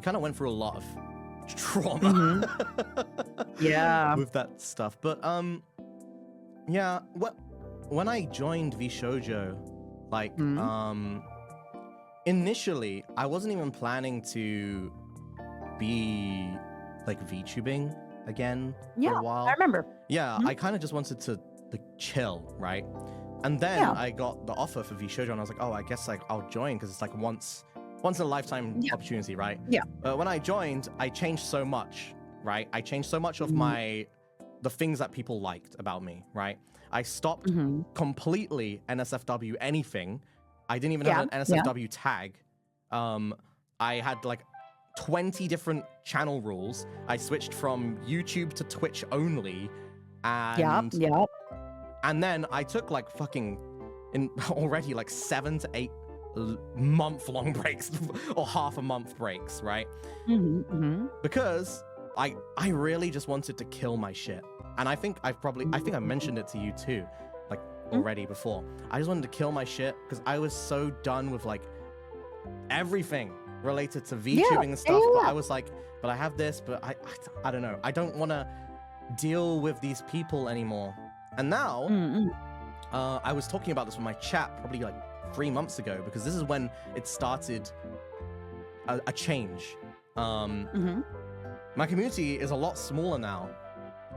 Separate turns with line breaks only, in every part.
kind of went through a lot of trauma
Yeah.
with that stuff. But yeah, when I joined VShojo, like initially I wasn't even planning to be like VTubing again for a while.
I remember.
Yeah, I kind of just wanted to like chill, right? And then I got the offer for VShojo, and I was like, oh, I guess like I'll join because it's like once in a lifetime opportunity, right? Yeah. But when I joined, I changed so much, right? I changed so much of the things that people liked about me, right? I stopped completely NSFW anything. I didn't even have an NSFW tag. I had like 20 different channel rules. I switched from YouTube to Twitch only, and and then I took like fucking already like 7 to 8 month-long breaks or half a month breaks, right? Because I really just wanted to kill my shit, and I think I mentioned it to you too, like already before. I just wanted to kill my shit because I was so done with like everything related to VTubing and stuff. But I was like, but I have this, but I don't know. I don't want to deal with these people anymore. And now, I was talking about this with my chat probably like 3 months ago, because this is when it started a change. My community is a lot smaller now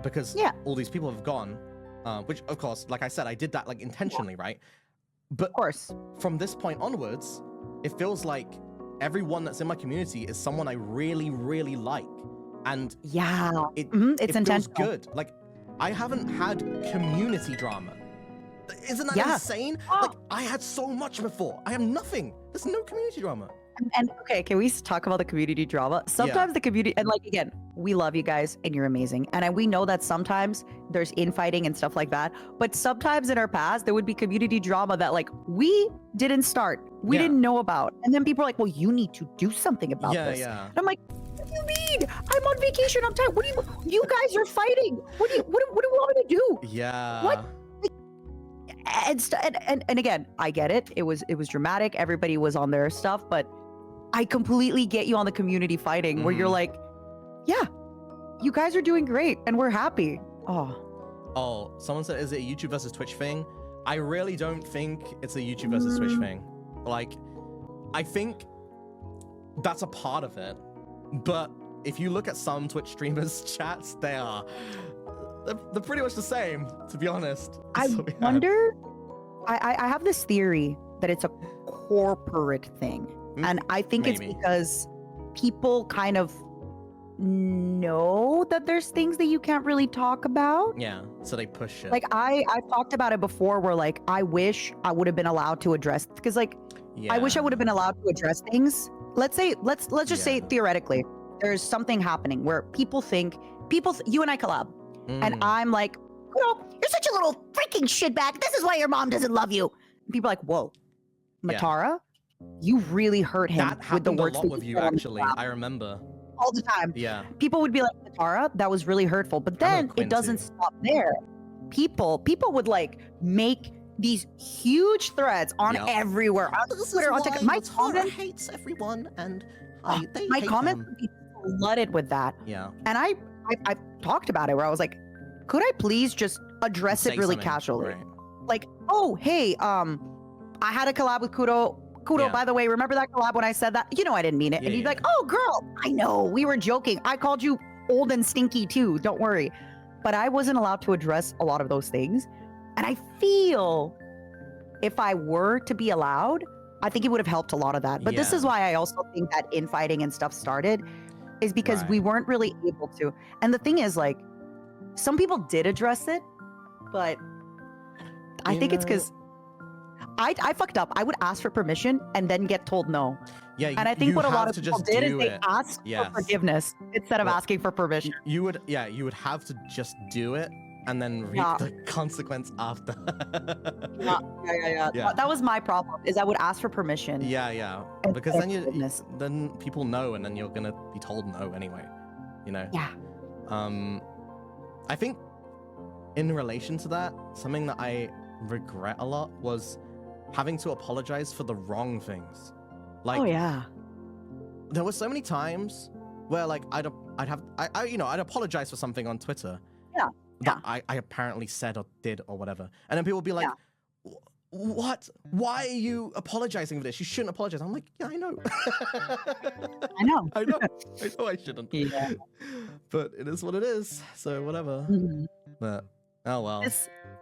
because all these people have gone, which of course, like I said, I did that like intentionally, right? But of course, from this point onwards, it feels like everyone that's in my community is someone I really, really like. And it's feels good. Like, I haven't had community drama. Isn't that insane? Like, I had so much before. I have nothing. There's no community drama.
And okay, can we talk about the community drama? Sometimes the community, and like, again, we love you guys and you're amazing. And we know that sometimes there's infighting and stuff like that. But sometimes in our past, there would be community drama that like we didn't start. We didn't know about. And then people are like, well, you need to do something about this. And I'm like, what do you mean? I'm on vacation. I'm tired. What do you guys are fighting? What do you want me to do?
Yeah.
What? And again, I get it. It was dramatic. Everybody was on their stuff, but I completely get you on the community fighting where you're like, yeah, you guys are doing great and we're happy.
Oh, someone said, is it a YouTube versus Twitch thing? I really don't think it's a YouTube versus Twitch thing. Like, I think that's a part of it, but if you look at some Twitch streamers' chats, they're pretty much the same, to be honest.
I wonder, I have this theory that it's a corporate thing. And I think it's because people kind of know that there's things that you can't really talk about.
Yeah, so they push it.
Like I've talked about it before where like, I wish I would have been allowed to address, because like, I wish I would have been allowed to address things. Let's just say theoretically, there's something happening where people think, you and I collab. And I'm like, you're such a little freaking shitbag. This is why your mom doesn't love you. And people are like, whoa, Matara, you really hurt him with the words
that with you, actually. I remember.
All the time.
Yeah.
People would be like, Matara, that was really hurtful. But then it doesn't stop there. People would like make these huge threads on everywhere. On Twitter, on TikTok. My comment
hates everyone, and
my comments would be flooded with that.
Yeah.
And I talked about it where I was like, could I please just address it really casually?
Right.
Like, oh, hey, I had a collab with Kuro, by the way, remember that collab when I said that? You know I didn't mean it. And he'd be like, oh, girl, I know, we were joking. I called you old and stinky too, don't worry. But I wasn't allowed to address a lot of those things. And I feel if I were to be allowed, I think it would have helped a lot of that. But this is why I also think that infighting and stuff started, is because we weren't really able to. And the thing is, like, some people did address it, but I think it's because I fucked up. I would ask for permission and then get told no.
Yeah,
and I think what a lot of people did is they asked for forgiveness instead of asking for permission.
You would have to just do it and then reap the consequence after.
Yeah. That was my problem, is I would ask for permission.
Yeah. Because then people know, and then you're gonna be told no anyway. You know?
Yeah.
I think in relation to that, something that I regret a lot was having to apologize for the wrong things. Like, there were so many times where like I'd apologize for something on Twitter. That I apparently said or did or whatever, and then people would be like, "What? Why are you apologizing for this? You shouldn't apologize." I'm like, "Yeah, I know.
I know.
I know I shouldn't.
Yeah.
But it is what it is. So whatever. But oh well.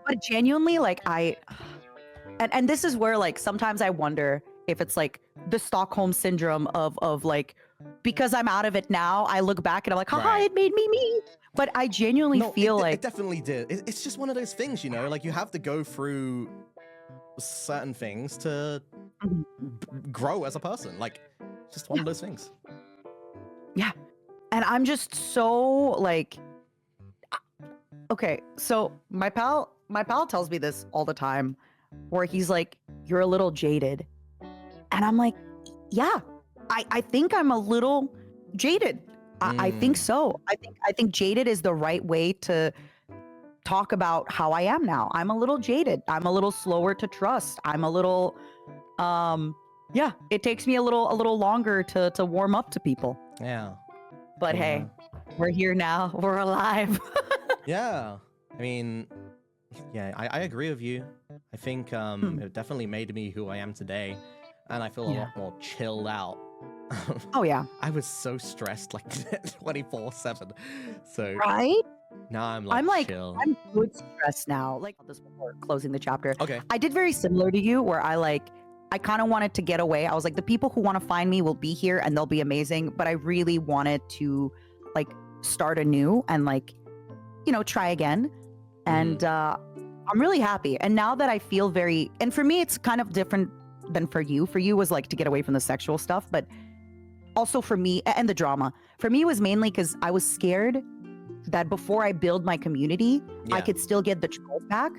But genuinely, like and this is where like sometimes I wonder if it's like the Stockholm syndrome of like, because I'm out of it now, I look back and I'm like, haha, it made me me. But I genuinely feel like
it definitely did. It's just one of those things, you know, like you have to go through certain things to grow as a person. Like, it's just one of those things.
Yeah. And I'm just so like, okay, so my pal tells me this all the time, where he's like, you're a little jaded. And I'm like, yeah, I think I'm a little jaded. I think so. I think jaded is the right way to talk about how I am now. I'm a little jaded. I'm a little slower to trust. I'm a little, it takes me a little longer to warm up to people.
Yeah.
But hey, we're here now. We're alive.
Yeah. I mean, yeah, I agree with you. I think it definitely made me who I am today. And I feel a lot more chilled out.
Oh, yeah.
I was so stressed like 24/7. So
right?
now I'm like chill.
I'm good stressed now. Like this before closing the chapter.
Okay.
I did very similar to you, where I kind of wanted to get away. I was like, the people who want to find me will be here and they'll be amazing. But I really wanted to like start anew and like, you know, try again. And I'm really happy. And now that I feel and for me, it's kind of different than for you. For you was like to get away from the sexual stuff, but also for me, and the drama, for me was mainly because I was scared that before I build my community, I could still get the trolls back.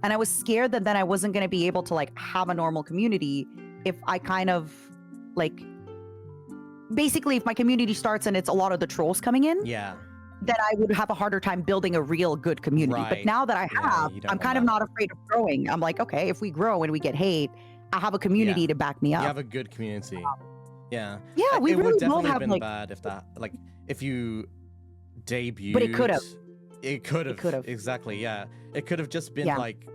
And I was scared that then I wasn't going to be able to like have a normal community if I kind of like, basically if my community starts and it's a lot of the trolls coming in, then I would have a harder time building a real good community. Right. But now that I have, I'm kind of not afraid of growing. I'm like, okay, if we grow and we get hate, I have a community to back me up.
You have a good community. Yeah.
Yeah, we
it
really
would definitely have
been
like, bad if that, like, if you debuted.
But it could have.
It could have. Exactly. Yeah. It could have just been like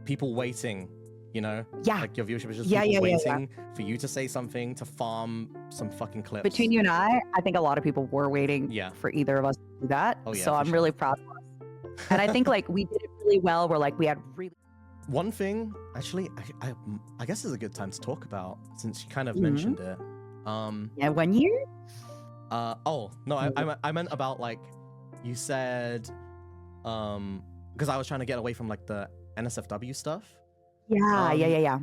people waiting. You know. Yeah. Like your viewership is just people waiting for you to say something to farm some fucking clips.
Between you and I think a lot of people were waiting for either of us to do that.
Oh, yeah,
so I'm really proud of us. And I think like we did it really well. We're like we had really.
One thing, actually, I guess is a good time to talk about since you kind of mentioned it.
Yeah, 1 year?
Oh no, I meant about like you said, because I was trying to get away from like the NSFW stuff.
Yeah, yeah.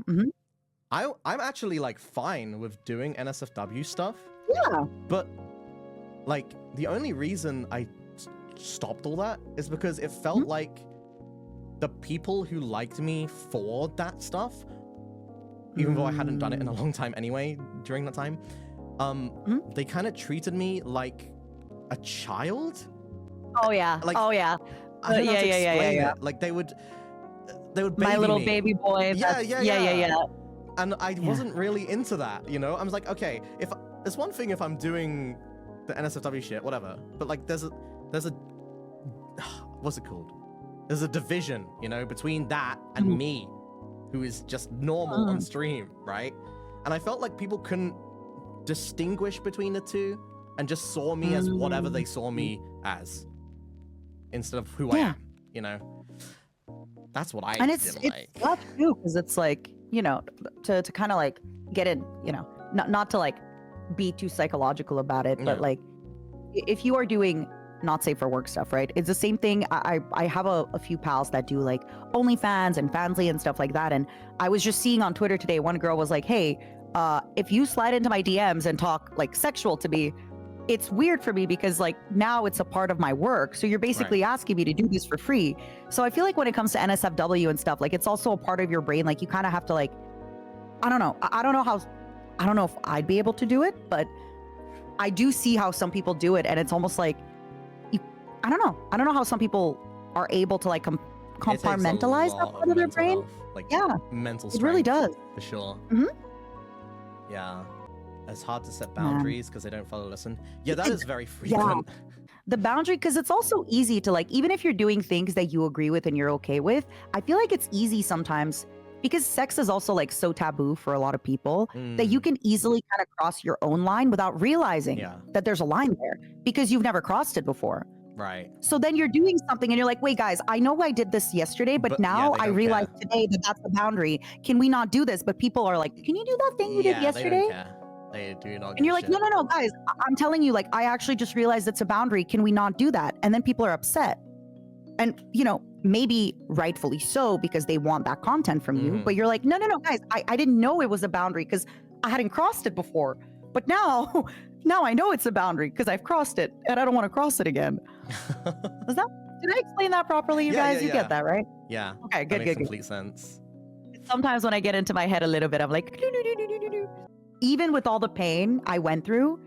I'm actually like fine with doing NSFW stuff.
Yeah.
But like the only reason I stopped all that is because it felt like the people who liked me for that stuff, even though I hadn't done it in a long time anyway during that time, they kind of treated me like a child.
Oh yeah.
Like,
oh yeah.
I don't know how to explain it. Like they would baby
my little
me.
Baby boy. Yeah.
And I wasn't really into that, you know? I was like, okay, if it's one thing if I'm doing the NSFW shit, whatever, but like there's a what's it called? There's a division, you know, between that and me, who is just normal on stream, right? And I felt like people couldn't distinguish between the two and just saw me as whatever they saw me as, instead of who I am, you know? That's what I
and it's tough too, because it's like, you know, to kind of like get in, you know, not to like be too psychological about it, but like if you are doing not safe for work stuff, right? It's the same thing. I have a few pals that do like OnlyFans and Fansly and stuff like that. And I was just seeing on Twitter today, one girl was like, hey, if you slide into my DMs and talk like sexual to me, it's weird for me because like now it's a part of my work. So you're basically asking me to do this for free. So I feel like when it comes to NSFW and stuff, like it's also a part of your brain. Like you kind of have to like, I don't know. I don't know if I'd be able to do it, but I do see how some people do it. And it's almost like, I don't know how some people are able to like compartmentalize that part of their brain.
Like
mental strength. It really does.
For sure. Yeah. it's hard to set boundaries because they don't follow listen. Yeah, that is very frequent.
Yeah. The boundary, because it's also easy to like, even if you're doing things that you agree with and you're okay with, I feel like it's easy sometimes because sex is also like so taboo for a lot of people that you can easily kind of cross your own line without realizing that there's a line there because you've never crossed it before.
Right.
So then you're doing something and you're like, wait, guys, I know I did this yesterday, but now I realize today that that's the boundary. Can we not do this? But people are like, can you do that thing you did yesterday?
They don't care. They do not.
And you're like, no, guys, I'm telling you, like, I actually just realized it's a boundary. Can we not do that? And then people are upset. And, you know, maybe rightfully so because they want that content from you. But you're like, no, guys, I didn't know it was a boundary because I hadn't crossed it before. But now I know it's a boundary because I've crossed it and I don't want to cross it again. Did I explain that properly, you guys? You get that, right?
Yeah.
Okay, good,
that makes complete sense.
Sometimes when I get into my head a little bit, I'm like, even with all the pain I went through,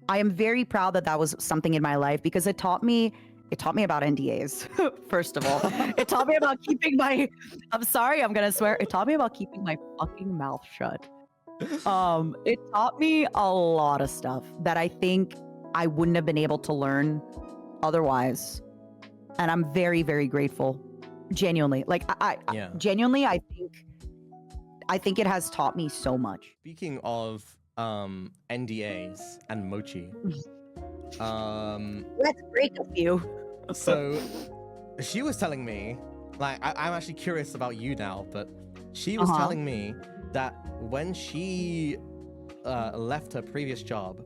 I am very proud that that was something in my life because it taught me about NDAs, first of all. It taught me about keeping my, I'm sorry, I'm going to swear. It taught me about keeping my fucking mouth shut. It taught me a lot of stuff that I think I wouldn't have been able to learn otherwise. And I'm very, very grateful. Genuinely. Like, genuinely, I think it has taught me so much.
Speaking of NDAs and mochi,
let's break a few.
So she was telling me, like, I'm actually curious about you now, but she was telling me that when she left her previous job,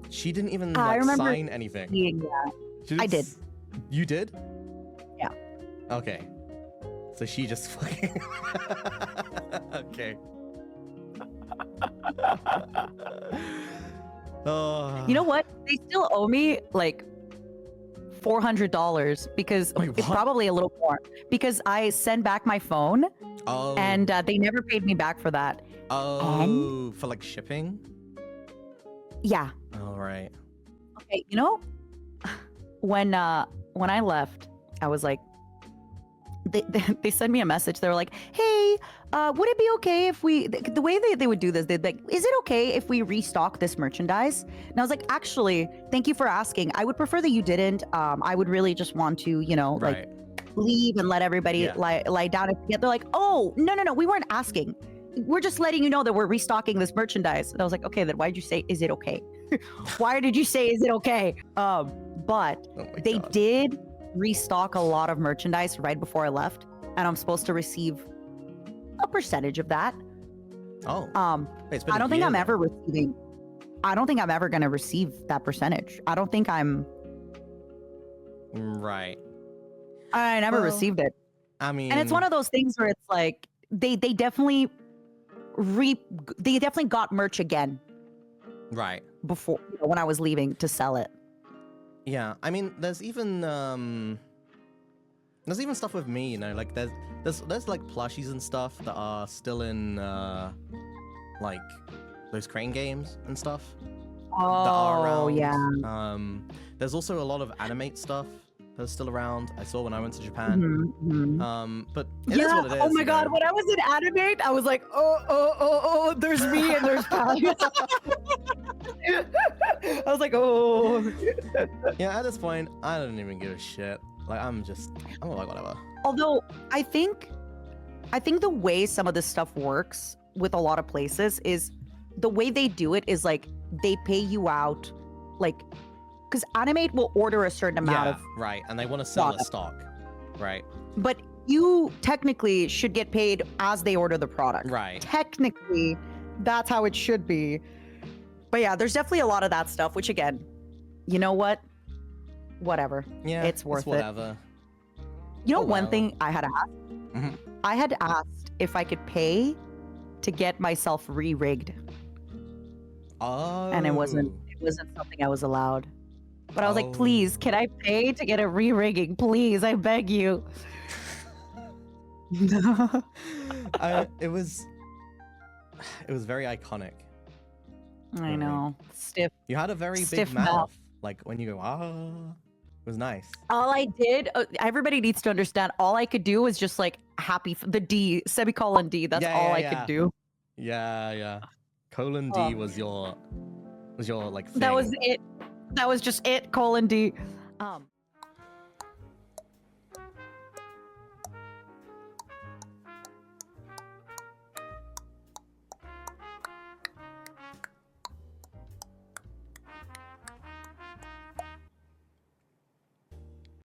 she didn't even like sign anything.
I did.
You did?
Yeah.
Okay. So she just fucking... Okay.
You know what? They still owe me like $400 because it's probably a little more because I sent back my phone and they never paid me back for that.
Oh, for like shipping?
Yeah.
All right.
Okay, you know, when I left, I was like, they sent me a message. They were like, hey, would it be okay if we, the way they would do this, they'd be like, is it okay if we restock this merchandise? And I was like, actually, thank you for asking. I would prefer that you didn't. I would really just want to, you know, like leave and let everybody lie down and forget. They're like, oh, no, we weren't asking. We're just letting you know that we're restocking this merchandise. And I was like, okay, then why did you say, is it okay? Why did you say, is it okay? But they did restock a lot of merchandise right before I left, and I'm supposed to receive a percentage of that. I don't think I'm ever receiving. I don't think I'm ever going to receive that percentage. I don't think I'm.
Right.
I never received it.
I mean,
and it's one of those things where it's like they definitely got merch again.
Right.
Before, you know, when I was leaving to sell it.
Yeah, I mean, there's even stuff with me, you know, like there's like plushies and stuff that are still in like those crane games and stuff.
That are around.
Yeah. There's also a lot of animate stuff that's still around. I saw when I went to Japan. But it is what it is.
Oh my god, when I was in animate, I was like, oh, there's me and there's Patty. I was like, oh.
Yeah, at this point, I don't even give a shit. Like, I'm like, whatever.
Although, I think the way some of this stuff works with a lot of places is the way they do it is like, they pay you out, like, because Animate will order a certain amount of
right, and they want to sell the stock, right?
But you technically should get paid as they order the product.
Right.
Technically, that's how it should be. But yeah, there's definitely a lot of that stuff, which again, you know what? Whatever. Yeah, it's worth
whatever.
it. You know, one thing I had asked? I had asked if I could pay to get myself re-rigged.
Oh.
And it wasn't something I was allowed. But I was like, please, can I pay to get a re-rigging? Please, I beg you.
It was very iconic.
I know. Stiff.
You had a very big mouth. Like when you go, it was nice.
All I did, everybody needs to understand, all I could do was just like happy, the D, semicolon D. That's all I could do.
Yeah. colon D was your like thing.
That was it. That was just it. Colon D.